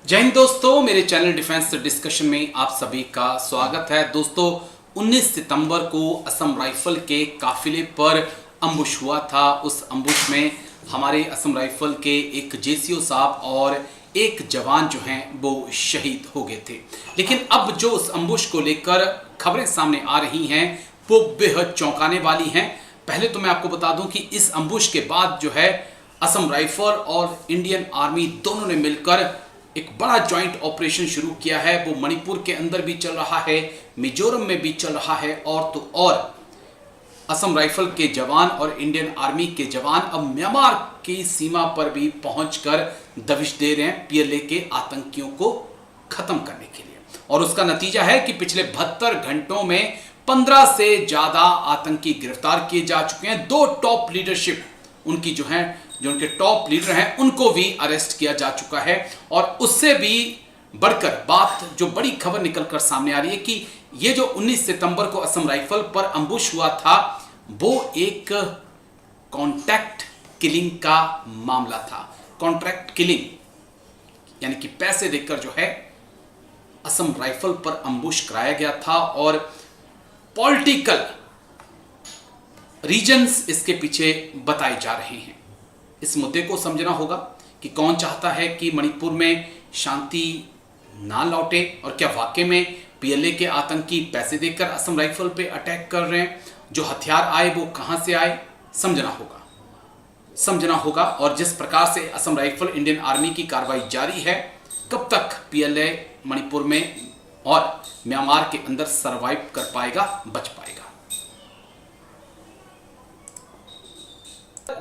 जय हिंद दोस्तों, मेरे चैनल डिफेंस डिस्कशन में आप सभी का स्वागत है। दोस्तों, 19 सितंबर को असम राइफल के काफिले पर अम्बुश हुआ था। उस अम्बुश में हमारे असम राइफल के एक जेसीओ साहब और एक जवान जो हैं वो शहीद हो गए थे। लेकिन अब जो उस अम्बुश को लेकर खबरें सामने आ रही हैं वो बेहद चौंकाने वाली हैं। पहले तो मैं आपको बता दूं कि इस अम्बुश के बाद जो है असम राइफल और इंडियन आर्मी दोनों ने मिलकर एक बड़ा ज्वाइंट ऑपरेशन शुरू किया है। वो मणिपुर के अंदर भी चल रहा है, मिजोरम में भी चल रहा है, और तो और असम राइफल के जवान और इंडियन आर्मी के जवान अब म्यांमार की सीमा पर भी पहुंचकर दबिश दे रहे हैं पीएलए के आतंकियों को खत्म करने के लिए। और उसका नतीजा है कि पिछले 72 घंटों में 15 से ज्यादा आतंकी गिरफ्तार किए जा चुके हैं। दो टॉप लीडरशिप उनकी जो है, जो उनके टॉप लीडर हैं, उनको भी अरेस्ट किया जा चुका है। और उससे भी बढ़कर बात, जो बड़ी खबर निकलकर सामने आ रही है कि ये जो 19 सितंबर को असम राइफल पर अम्बुश हुआ था वो एक कॉन्ट्रैक्ट किलिंग का मामला था। कॉन्ट्रैक्ट किलिंग यानी कि पैसे देकर जो है असम राइफल पर अम्बुश कराया गया था, और पॉलिटिकल रीजंस इसके पीछे बताए जा रहे हैं। इस मुद्दे को समझना होगा कि कौन चाहता है कि मणिपुर में शांति ना लौटे, और क्या वाकई में पीएलए के आतंकी पैसे देकर असम राइफल पे अटैक कर रहे हैं। जो हथियार आए वो कहां से आए, समझना होगा। और जिस प्रकार से असम राइफल इंडियन आर्मी की कार्रवाई जारी है, कब तक पीएलए मणिपुर में और म्यांमार के अंदर सरवाइव कर पाएगा, बच पाएगा।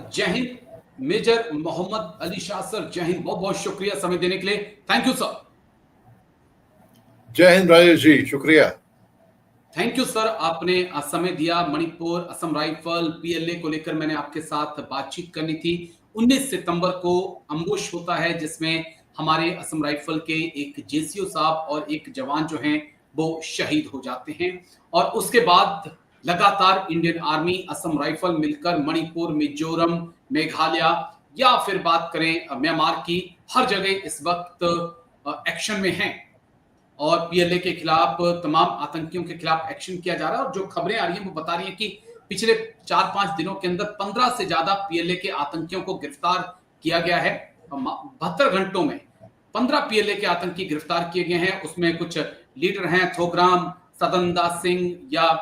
जय हिंद मेजर मोहम्मद अली शाह सर, जय हिंद। बहुत बहुत शुक्रिया समय देने के लिए, thank you sir. Jai Hind Rajesh ji, शुक्रिया। थैंक यू सर, आपने समय दिया। मणिपुर, असम राइफल, पीएलए को लेकर मैंने आपके साथ बातचीत करनी थी। 19 सितंबर को अम्बुश होता है जिसमें हमारे असम राइफल के एक जेसीओ साहब और एक जवान जो हैं वो शहीद हो जाते हैं। और उसके बाद लगातार इंडियन आर्मी, असम राइफल मिलकर मणिपुर, मिजोरम, मेघालय या फिर बात करें म्यांमार की, हर जगह इस वक्त एक्शन में हैं। और पीएलए के खिलाफ, तमाम आतंकियों के खिलाफ एक्शन किया जा रहा है। और जो खबरें आ रही हैं वो बता रही हैं कि पिछले 4-5 दिनों के अंदर 15 से ज्यादा पीएलए के आतंकियों को गिरफ्तार किया गया है। 72 घंटों में 15 पीएलए के आतंकी गिरफ्तार किए गए हैं। उसमें कुछ लीडर हैं, थोग्राम सदनदास सिंह या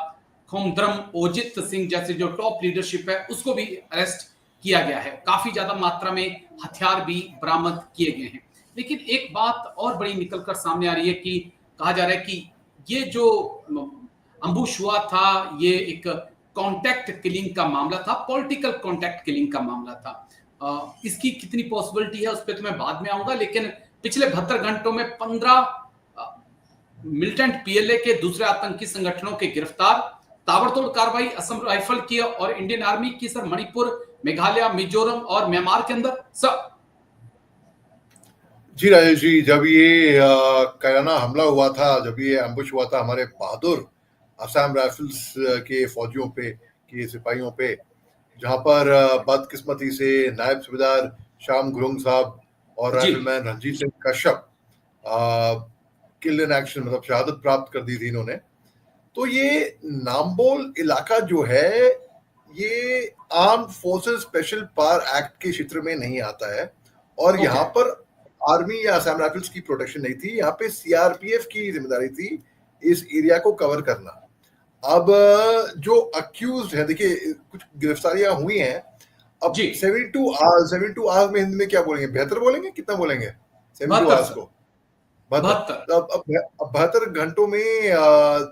खोमद्रम ओजित सिंह जैसे जो टॉप लीडरशिप है, उसको भी अरेस्ट किया गया है। काफी ज्यादा मात्रा में हथियार भी बरामद किए गए हैं। लेकिन एक बात और बड़ी निकलकर सामने आ रही है कि कहा जा रहा है कि ये जो अम्बुश हुआ था ये एक कॉन्टैक्ट किलिंग का मामला था, पॉलिटिकल कॉन्टैक्ट किलिंग का मामला था। इसकी कितनी पॉसिबिलिटी है उस पर तो मैं बाद में आऊंगा। लेकिन पिछले 72 घंटों में 15 मिलिटेंट पीएलए के दूसरे आतंकी संगठनों के गिरफ्तार, ताबड़तोड़ कार्रवाई असम राइफल की और इंडियन आर्मी की सर, मणिपुर, मेघालय, मिजोरम और म्यांमार के अंदर सर। जी राजेश जी, जब ये कायराना हमला हुआ था, जब ये एम्बुश हुआ था हमारे बहादुर असम राइफल्स के फौजियों पे, के सिपाहियों पे, जहां पर बदकिस्मती से नायब सूबेदार श्याम गुरुंग साहब और जी rifleman Ranjit Singh Kashyap killed in action, मतलब शहादत प्राप्त कर दी थी इन्होंने। तो ये नाम्बोल इलाका जो है, ये arm forces special power act के क्षेत्र में नहीं आता है, और ओके। यहाँ पर आर्मी या असम राइफल्स की प्रोटेक्शन नहीं थी। यहाँ पे सीआरपीएफ की जिम्मेदारी थी इस एरिया को कवर करना। अब जो अक्यूज है, देखिए कुछ गिरफ्तारियां हुई हैं। अब जी 72 आवर्स में हिंदी में क्या बोलेंगे, बेहतर बोलेंगे, कितना बोलेंगे 72 72 आवर्स सर, को? 72। 72। तो अब 72 घंटों में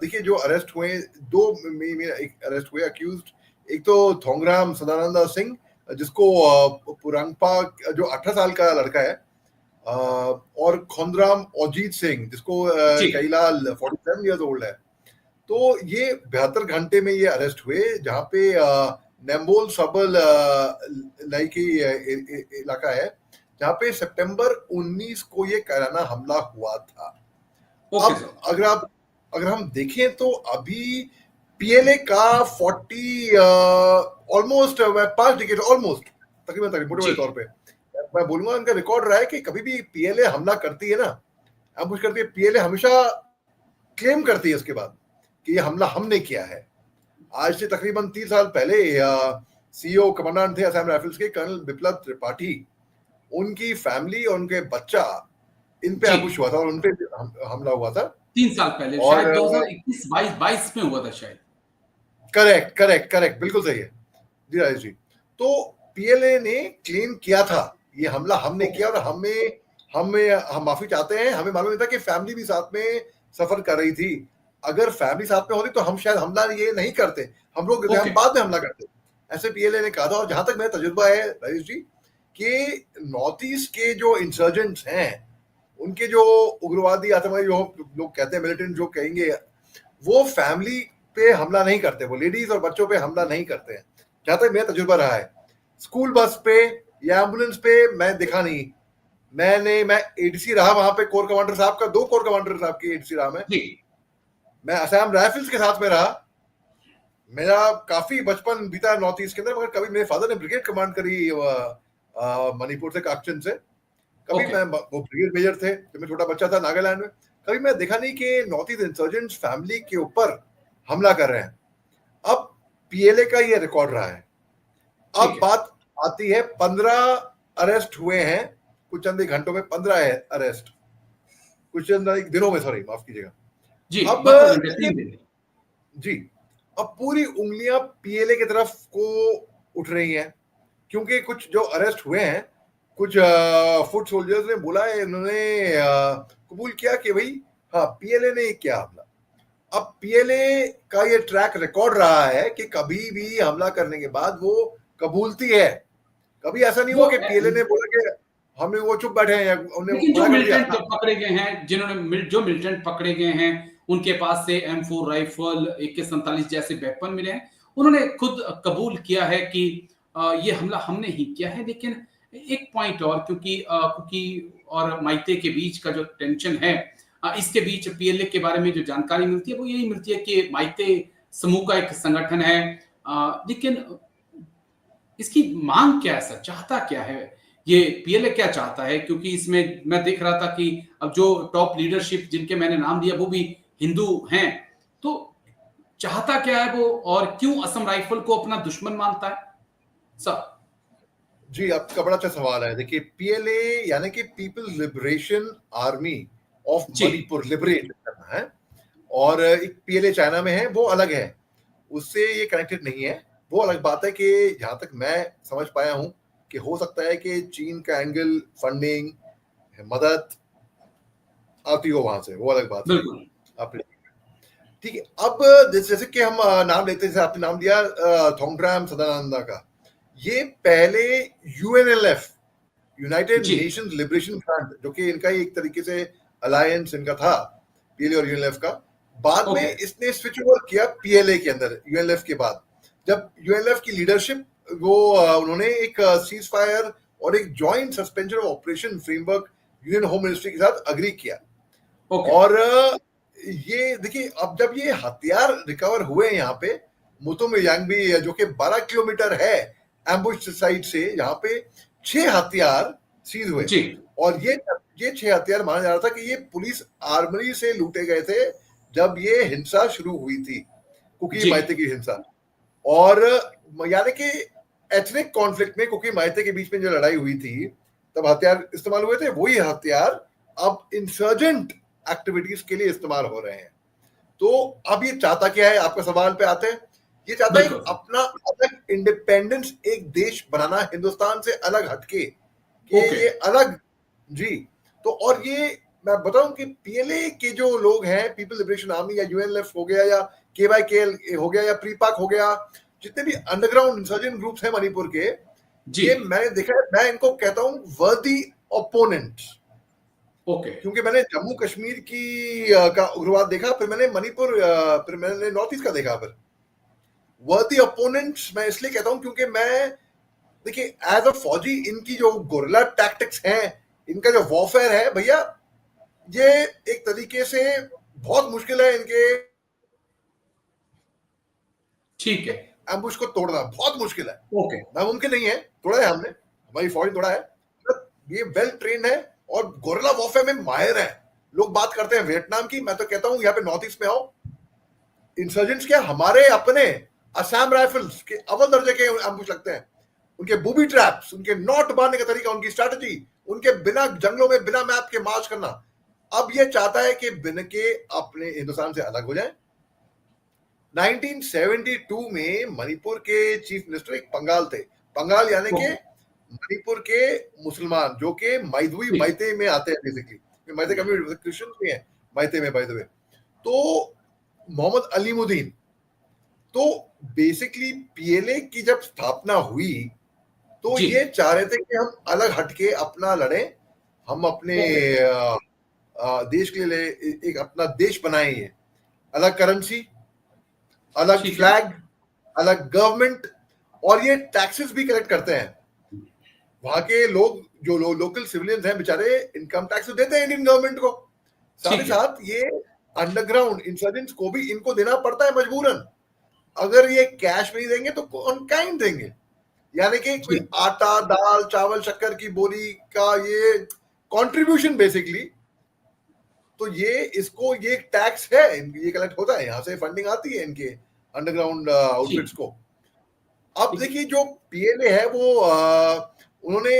देखिए जो अरेस्ट हुए, दो में एक अरेस्ट हुए अक्यूज्ड। एक तो थोंगराम सदानंदा सिंह, जिसको पुरंगपा, जो 18 साल का लड़का है, और खोंद्राम अजीत सिंह, जिसको जी कईलाल 47 इयर्स ओल्ड है। तो ये 72 घंटे में ये अरेस्ट हुए, जहां पे नेम्बोल सबल लाई की इलाका है, जहां पे सितंबर 19 को ये कायराना हमला हुआ था। ओके अब सर। अगर हम देखें तो अभी पीएलए का 40 ऑलमोस्ट 5 डिकेड, ऑलमोस्ट तकरीबन मोटे जी मोटे तौर पे मैं बोलूंगा इनका रिकॉर्ड रहा है कि कभी भी पीएलए हमला करती है ना, एम्बुश करती है, पीएलए हमेशा क्लेम करती है उसके बाद कि ये हमला हमने किया है। आज से तकरीबन 30 साल पहले सीईओ कमांडेंट थे असम राइफल्स के कर्नल बिप्लब त्रिपाठी, उनकी फैमिली और उनके बच्चा इन पे जी एम्बुश हुआ था और उन पे हमला हुआ था। 3 साल पहले, और शायद 2021-22 में हुआ था शायद। करेक्ट करेक्ट करेक्ट, बिल्कुल सही है जी राजेश जी। तो पीएलए ने क्लेम किया था ये हमला हमने ओके किया, और हम माफी चाहते हैं। हमें मालूम नहीं था कि फैमिली भी साथ में सफर कर रही थी। अगर फैमिली साथ में होती तो हम शायद हमला ये नहीं करते, हम लोग हम ओके बाद में हमला करते, ऐसे पीएलए ने कहा था। और जहां तक मेरा तजुर्बा है राजेश जी, कि नॉर्थ ईस्ट के जो इंसर्जेंट्स हैं, उनके जो उग्रवादी आतंकवादी जो लोग कहते हैं, मिलिटेंट जो कहेंगे, वो फैमिली पे हमला नहीं करते, वो लेडीज और बच्चों पे हमला नहीं करते हैं, जहां तक मेरा तजुर्बा रहा है। स्कूल बस पे या एम्बुलेंस पे मैं दिखा नहीं। मैं एडीसी रहा वहां पे, कोर कमांडर साहब का, 2 कोर कमांडर साहब की एडीसी रहा मैं। जी मैं असम राइफल्स के साथ में रहा। मेरा काफी बचपन बीता नॉर्थ ईस्ट के अंदर, मगर कभी मेरे फादर ने ब्रिगेड कमांड करी मणिपुर से, काक्चन से। कभी ओके मैं, वो ब्रिगेड मेजर थे जब मैं छोटा बच्चा था नागालैंड में। कभी मैं देखा नहीं कि नॉर्थ ईस्ट इंसर्जेंट्स फैमिली के ऊपर हमला कर रहे हैं। अब पीएलए का ये रिकॉर्ड रहा है। ठीक अब है बात आती है, 15 अरेस्ट हुए हैं कुछ चंद ही घंटों में, 15 है अरेस्ट, कुछ चंद ही दिनों में, सॉरी माफ कीजिएगा। जी, अब 72 घंटे, देखिए 3 दिन। जी, अब पूरी उंगलियां पीएलए की तरफ को उठ रही हैं, क्योंकि कुछ जो अरेस्ट हुए हैं, कुछ फुट सोल्जर्स ने बोला है, उन्होंने कबूल किया कि भाई हाँ पीएलए ने किया हमला। अब पीएलए का ये ट्रैक रिकॉर्ड रहा है कि कभी भी हमला करने के बाद वो कबूलती है। कभी ऐसा नहीं वो हुआ कि पीएलए ने बोला कि हमें वो चुप बैठे हैं या उन्हें लेकिन जो मना कर दिया। मिलिटेंट पकड़े गए हैं, जो मिलिटेंट पकड़े गए हैं, उनके पास से M4 राइफल, AK-47 जैसे वेपन मिले हैं। उन्होंने खुद कबूल किया है कि ये हमला हमने ही किया है। लेकिन एक पॉइंट और, क्योंकि कुकी और माइते के बीच का जो टेंशन है, इसके बीच पीएलए के बारे में जो जानकारी मिलती है वो यही मिलती है कि माइते समूह का एक संगठन है। लेकिन इसकी मांग क्या है सर, चाहता क्या है ये पीएलए, क्या चाहता है? क्योंकि इसमें मैं देख रहा था कि अब जो टॉप लीडरशिप जिनके मैंने नाम दिया वो भी हिंदू हैं, तो चाहता क्या है वो, और क्यों असम राइफल को अपना दुश्मन मानता है सर? जी, आपका बड़ा अच्छा सवाल है। देखिए, पीएलए यानी कि पीपल्स लिबरेशन आर्मी ऑफ जी मणिपुर, लिबरेट करना है। और एक पीएलए चाइना में है, वो अलग है, उससे ये कनेक्टेड नहीं है। वो अलग बात है कि जहां तक मैं समझ पाया हूं कि हो सकता है कि चीन का एंगल, फंडिंग, मदद आती हो वहां से, वो अलग बात है। बिल्कुल। आपने ठीक है। अब जैसे कि हम नाम लेते हैं, जैसे आपने नाम दिया थोंगड्राम सदानंदा का, ये पहले यूएनएलएफ, यूनाइटेड जी नेशंस लिबरेशन फ्रंट, जो कि इनका ही एक तरीके से अलायंस इनका था, पीएलए और यूएनएलएफ का। बाद में ओके इसने स्विच ओवर किया पीएलए के अंदर, यूएनएलएफ के बाद। जब यूएनएलएफ की लीडरशिप, वो उन्होंने एक सीज फायर और एक joint suspension of operation framework union home ministry के साथ अग्री किया। ओके और ये देखिए, अब जब ये हथियार रिकवर हुए यहाँ पे, मुतुम यांगबी, जो कि 12 किलोमीटर है एम्बुश साइट से, यहाँ पे 6 हथियार सीज हुए। जी और ये 6 हथियार माना जा रहा था कि ये पुलिस आर्मरी से लूटे गए थे जब ये हिंसा शुरू हुई थी, कुकी जी माइते की हिंसा। और यानी कि एथनिक कॉन्फ्लिक्ट में कुकी माइते के बीच में जो लड़ाई हुई थी, तब हथियार इस्तेमाल हुए थे। वही हथियार अब इंसर्जेंट एक्टिविटीज के लिए इस्तेमाल हो रहे हैं। तो अब ये चाहता क्या है, आपका सवाल पे आते हैं। ये चाहता है बिल्कुल सर। अपना अलग इंडिपेंडेंस, एक देश बनाना हिंदुस्तान से अलग हटके, कि ओके ये अलग। जी, तो और ये मैं बताऊं कि पीएलए के जो लोग हैं, पीपल लिबरेशन आर्मी या यूएनएलएफ हो गया या केवाईकेएल हो गया या प्रीपाक हो गया, जितने भी अंडरग्राउंड इंसर्जेंट ग्रुप्स हैं मणिपुर के, जी ये मैंने देखा है, मैं इनको कहता हूं वर्दी ओपोनेंट्स। ओके क्योंकि मैंने जम्मू कश्मीर की का उग्रवाद देखा, फिर मैंने मणिपुर, फिर मैंने नॉर्थ ईस्ट का देखा। फिर वर्दी ओपोनेंट्स मैं इसलिए कहता हूं क्योंकि मैं, देखिए एज अ फौजी, इनकी जो गोरिल्ला टैक्टिक्स हैं, इनका जो वॉरफेयर है भैया, ये एक तरीके से बहुत मुश्किल है। इनके ठीक है। एम्बुश को तोड़ना बहुत मुश्किल है, ओके नामुमकिन नहीं है। तोड़ा है हमने, हमारी फौज ने तोड़ा है, ये वेल ट्रेन्ड है और गोरिल्ला वॉरफेयर में माहिर है। लोग बात करते हैं वियतनाम की, मैं तो कहता हूं यहाँ पे नॉर्थ ईस्ट में आओ, इंसर्जेंट्स क्या हमारे अपने असम राइफल्स के अव्वल दर्जे के एम्बुश लगते हैं। उनके बूबी ट्रैप्स, उनके नॉट मारने का तरीका, उनकी स्ट्रैटेजी, उनके बिना जंगलों में बिना मैप के मार्च करना। अब ये चाहता है कि बिन के अपने हिंदुस्तान से अलग हो जाए। 1972 में मणिपुर के चीफ मिनिस्टर एक पंगाल थे, पंगाल यानी कि मणिपुर के मुसलमान जो कि मैदुई मैते में आते हैं, बेसिकली मैते कम्युनिटी क्रिश्चियंस भी हैं मैते में बाय द वे। तो मोहम्मद अलीमुद्दीन, तो बेसिकली पीएलए की जब स्थापना हुई तो ये चाह रहे थे कि हम अलग हटके अपना लड़े, हम अपने देश के लिए एक अपना देश बनाए, ये अलग करेंसी, अलग फ्लैग, अलग गवर्नमेंट, और ये टैक्सेस भी कलेक्ट करते हैं। वहां के लोग जो लोकल सिविलियंस हैं बेचारे इनकम टैक्स देते हैं इंडियन गवर्नमेंट को, साथ ही साथ ये अंडरग्राउंड इंसर्जेंट्स को भी इनको देना पड़ता है मजबूरन। अगर ये कैश नहीं देंगे तो ऑन काइंड देंगे, यानी कि कोई आटा दाल चावल शक्कर की बोरी का ये कंट्रीब्यूशन बेसिकली, तो ये इसको ये टैक्स है, ये कलेक्ट होता है, यहां से फंडिंग आती है इनके अंडरग्राउंड आउटफिट्स को। अब देखिए जो पीएलए है वो उन्होंने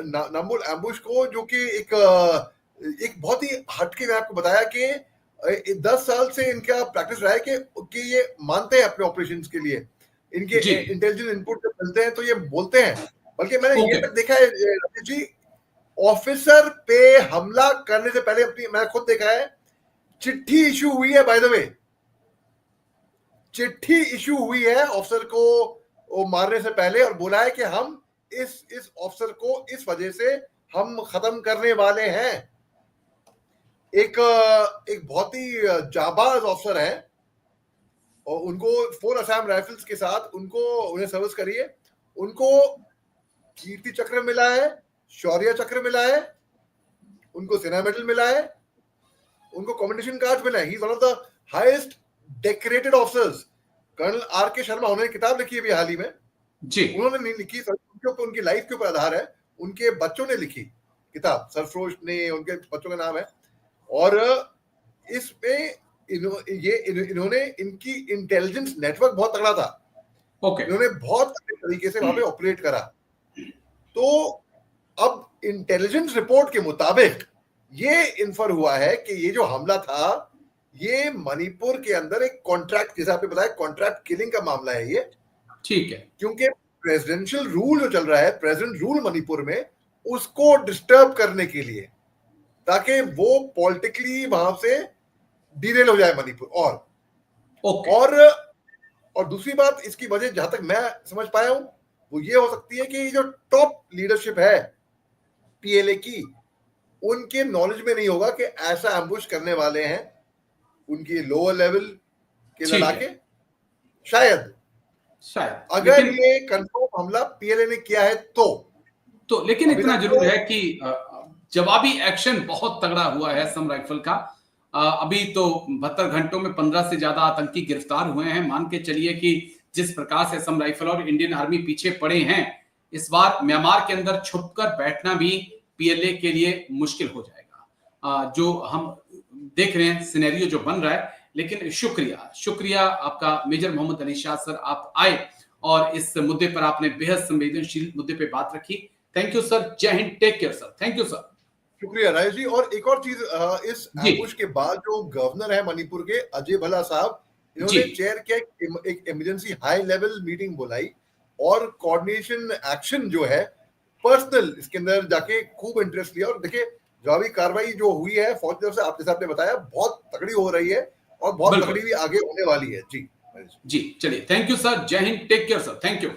नंबुल एम्बुश को, जो कि एक बहुत ही हटके, मैं आपको बताया कि 10 साल से इनका प्रैक्टिस रहा है कि ये मानते हैं अपने ऑपरेशंस के लिए, इनके इंटेलिजेंस इनपुट जब मिलते हैं तो ये बोलते हैं। बल्कि मैंने ये तक देखा है राजेश जी, ऑफिसर पे हमला करने से पहले अपनी, मैंने खुद देखा है, चिट्ठी इशू हुई है, बाय द वे चिट्ठी इशू हुई है ऑफिसर को मारने से पहले, और बोला है कि हम इस ऑफिसर को इस वजह से हम खत्म करने वाले हैं। एक बहुत ही जाबाज ऑफिसर है और उनको 4 असम राइफल्स के साथ उन्हें सर्विस करी है, उनको कीर्ति चक्र मिला है, शौर्य चक्र मिला है, उनको सेना मेडल मिला है, उनको कमेंडेशन कार्ड मिला है। He is one of the highest decorated officers. Colonel R K Sharma, उन्होंने किताब लिखी है हाल ही में जी, उन्होंने नहीं लिखी, उनके ऊपर, उनकी लाइफ के ऊपर आधार है, उनके बच्चों ने लिखी किताब, सरफरोश ने, उनके बच्चों का नाम है। और इसमें इन्होंने इनकी इंटेलिजेंस नेटवर्क बहुत तगड़ा था, इन्होंने बहुत अच्छे तरीके से वहां पे ऑपरेट करा। तो अब इंटेलिजेंस रिपोर्ट के मुताबिक ये इन्फर हुआ है कि ये जो हमला था ये मणिपुर के अंदर एक कॉन्ट्रैक्ट, जैसे आपने बताया, कॉन्ट्रैक्ट किलिंग का मामला है ये, ठीक है, क्योंकि प्रेसिडेंशियल रूल जो चल रहा है, प्रेसिडेंट रूल मणिपुर में, उसको डिस्टर्ब करने के लिए, ताकि वो पॉलिटिकली वहां से डिरेल हो जाए मणिपुर। और दूसरी बात, इसकी वजह जहां तक मैं समझ पाया हूं वो ये हो सकती है कि जो टॉप लीडरशिप है पीएलए की, उनके नॉलेज में नहीं होगा कि ऐसा एम्बुश करने वाले हैं उनकी लोअर लेवल के लड़ाके, शायद अगर ये कंफर्म हमला पीएलए ने किया है तो लेकिन इतना जरूर है कि जवाबी एक्शन बहुत तगड़ा हुआ है असम राइफल का। अभी तो 72 घंटों में 15 से ज्यादा आतंकी गिरफ्तार हुए हैं। मान के चलिए कि जिस प्रकार से असम राइफल और इंडियन आर्मी पीछे पड़े हैं, इस बार म्यांमार के अंदर छुपकर बैठना भी पीएलए के लिए मुश्किल हो जाएगा। जो हम देख रहे हैं सिनेरियो जो बन रहा है। लेकिन शुक्रिया आपका मेजर मोहम्मद अली शाह सर, आप आए और इस मुद्दे पर आपने बेहद संवेदनशील मुद्दे पे बात रखी। Thank you sir, Jai Hind, take care sir, thank you sir. शुक्रिया राजेश जी। और एक और चीज, इस एम्बुश के बाद जो गवर्नर है मणिपुर के, अजय भल्ला साहब, इन्होंने चेयर किया एक इमरजेंसी हाई लेवल मीटिंग बुलाई, और कोऑर्डिनेशन एक्शन जो है पर्सनल, इसके अंदर जाके खूब इंटरेस्ट लिया। और देखिए जवाबी कार्रवाई जो हुई है फौज की तरफ से, आप जैसे आपने बताया, बहुत तगड़ी हो रही है और बहुत तगड़ी भी आगे होने वाली है। जी, चलिए, thank you sir, Jai Hind, take care sir, thank you.